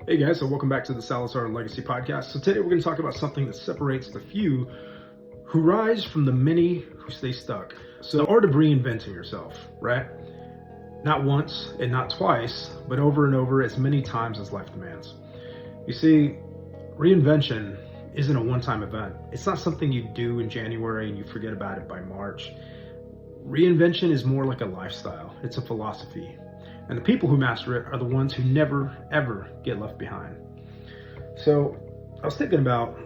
Hey guys, so welcome back to the Salazar Legacy Podcast. So today we're going to talk about something that separates the few who rise from the many who stay stuck. So the art of reinventing yourself, right? Not once and not twice, but over and over as many times as life demands. You see, reinvention isn't a one-time event. It's not something you do in January and you forget about it by March. Reinvention is more like a lifestyle. It's a philosophy. And the people who master it are the ones who never, ever get left behind. So I was thinking about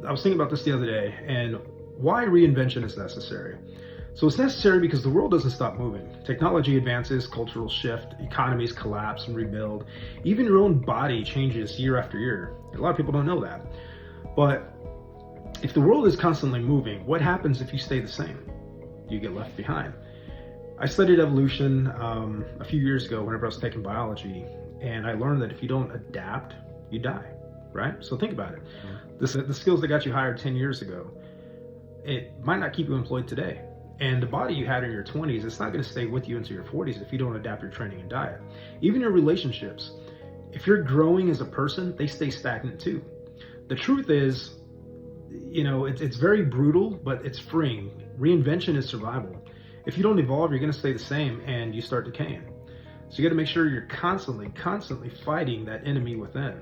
this the other day and why reinvention is necessary. So it's necessary because the world doesn't stop moving. Technology advances, cultural shift, economies collapse and rebuild. Even your own body changes year after year. A lot of people don't know that. But if the world is constantly moving, what happens if you stay the same? You get left behind. I studied evolution a few years ago whenever I was taking biology, and I learned that if you don't adapt, you die, right? So think about it. The skills that got you hired 10 years ago, it might not keep you employed today. And the body you had in your 20s, it's not going to stay with you into your 40s if you don't adapt your training and diet. Even your relationships, if you're growing as a person, they stay stagnant too. The truth is, it's very brutal, but it's freeing. Reinvention is survival. If you don't evolve, you're going to stay the same and you start decaying. So you got to make sure you're constantly fighting that enemy within.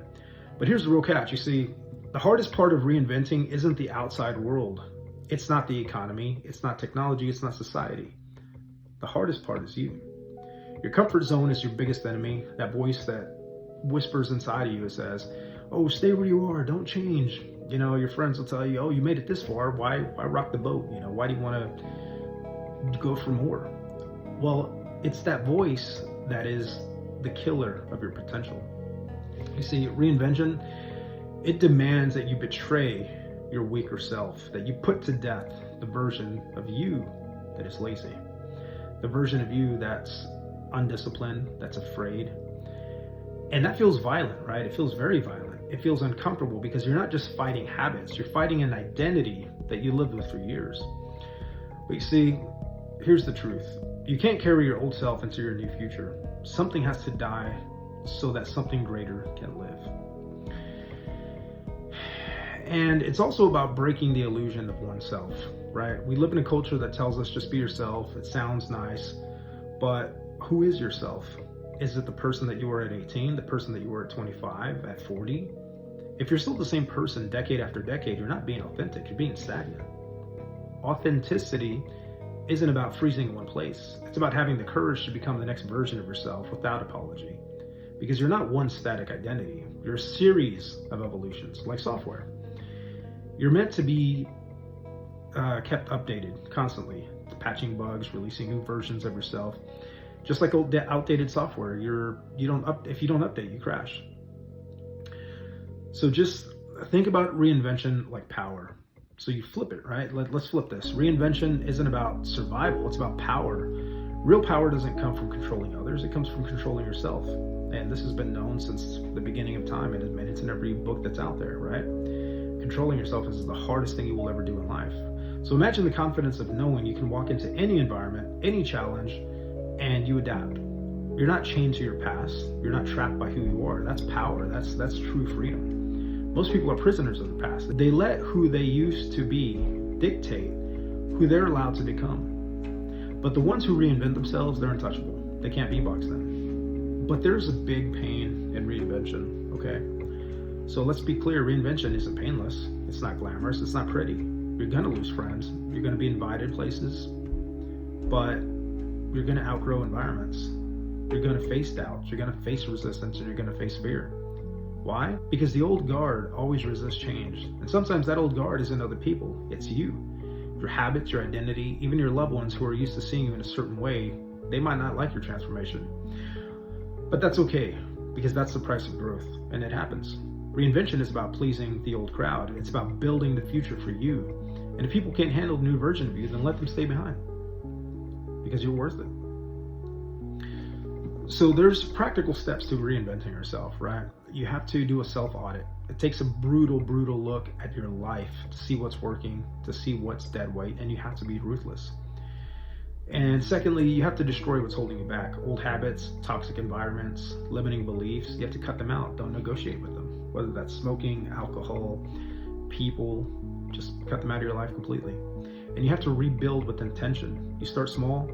But here's the real catch. You see, the hardest part of reinventing isn't the outside world. It's not the economy. It's not technology. It's not society. The hardest part is you. Your comfort zone is your biggest enemy. That voice that whispers inside of you that says, oh, stay where you are. Don't change. Your friends will tell you, oh, you made it this far. Why rock the boat? Why do you want to go for more? Well, it's that voice that is the killer of your potential. You see, reinvention, it demands that you betray your weaker self, that you put to death the version of you that is lazy, the version of you that's undisciplined, that's afraid. And that feels violent, right? It feels very violent. It feels uncomfortable because you're not just fighting habits, you're fighting an identity that you lived with for years. But you see, here's the truth. You can't carry your old self into your new future. Something has to die so that something greater can live. And it's also about breaking the illusion of oneself, right? We live in a culture that tells us just be yourself. It sounds nice, but who is yourself? Is it the person that you were at 18, the person that you were at 25, at 40? If you're still the same person decade after decade, you're not being authentic, you're being stagnant. Authenticity isn't about freezing in one place. It's about having the courage to become the next version of yourself without apology. Because you're not one static identity. You're a series of evolutions, like software. You're meant to be kept updated constantly, patching bugs, releasing new versions of yourself. Just like outdated software, if you don't update, you crash. So just think about reinvention like power. So you flip it, right? Let's flip this. Reinvention isn't about survival, it's about power. Real power doesn't come from controlling others, it comes from controlling yourself. And this has been known since the beginning of time, and it's in every book that's out there, right? Controlling yourself is the hardest thing you will ever do in life. So imagine the confidence of knowing you can walk into any environment, any challenge, and you adapt. You're not chained to your past, you're not trapped by who you are. That's power, that's true freedom. Most people are prisoners of the past. They let who they used to be dictate who they're allowed to become. But the ones who reinvent themselves, they're untouchable. They can't be boxed in. But there's a big pain in reinvention, okay? So let's be clear, reinvention isn't painless. It's not glamorous, it's not pretty. You're gonna lose friends. You're gonna be invited places, but you're gonna outgrow environments. You're gonna face doubts, you're gonna face resistance, and you're gonna face fear. Why? Because the old guard always resists change. And sometimes that old guard isn't other people, it's you. Your habits, your identity, even your loved ones who are used to seeing you in a certain way, they might not like your transformation. But that's okay, because that's the price of growth, and it happens. Reinvention is about pleasing the old crowd. It's about building the future for you. And if people can't handle the new version of you, then let them stay behind, because you're worth it. So there's practical steps to reinventing yourself, right? You have to do a self-audit. It takes a brutal look at your life to see what's working, to see what's dead weight, and you have to be ruthless. And secondly, you have to destroy what's holding you back. Old habits, toxic environments, limiting beliefs. You have to cut them out. Don't negotiate with them. Whether that's smoking, alcohol, people, just cut them out of your life completely. And you have to rebuild with intention. You start small,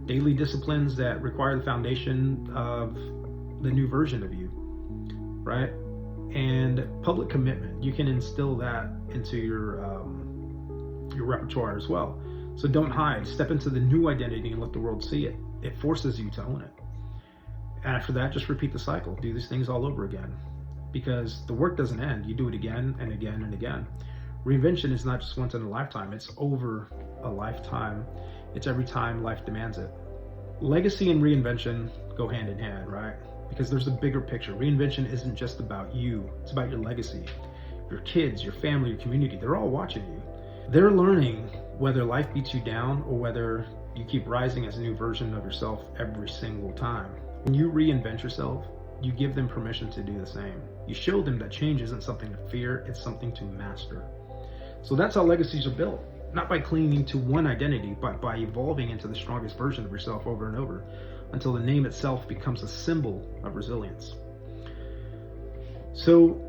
daily disciplines that require the foundation of the new version of you, right? And public commitment. You can instill that into your repertoire as well. So don't hide. Step into the new identity and let the world see it. It forces you to own it. And after that, just repeat the cycle. Do these things all over again. Because the work doesn't end. You do it again and again and again. Reinvention is not just once in a lifetime. It's over a lifetime. It's every time life demands it. Legacy and reinvention go hand in hand, right? Because there's a bigger picture. Reinvention isn't just about you. It's about your legacy. Your kids, your family, your community, they're all watching you. They're learning whether life beats you down or whether you keep rising as a new version of yourself every single time. When you reinvent yourself, you give them permission to do the same. You show them that change isn't something to fear, it's something to master. So that's how legacies are built. Not by clinging to one identity, but by evolving into the strongest version of yourself over and over, until the name itself becomes a symbol of resilience. So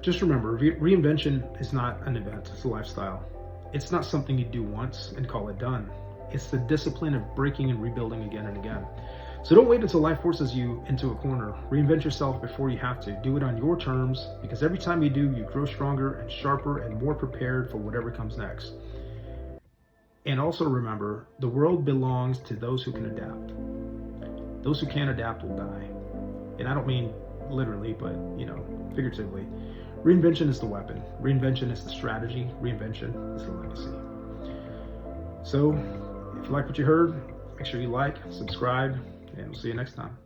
just remember, reinvention is not an event, it's a lifestyle. It's not something you do once and call it done. It's the discipline of breaking and rebuilding again and again. So don't wait until life forces you into a corner. Reinvent yourself before you have to. Do it on your terms, because every time you do, you grow stronger and sharper and more prepared for whatever comes next. And also remember, the world belongs to those who can adapt. Those who can't adapt will die. And I don't mean literally, but figuratively. Reinvention is the weapon. Reinvention is the strategy. Reinvention is the legacy. So, if you like what you heard, make sure you like, subscribe, and we'll see you next time.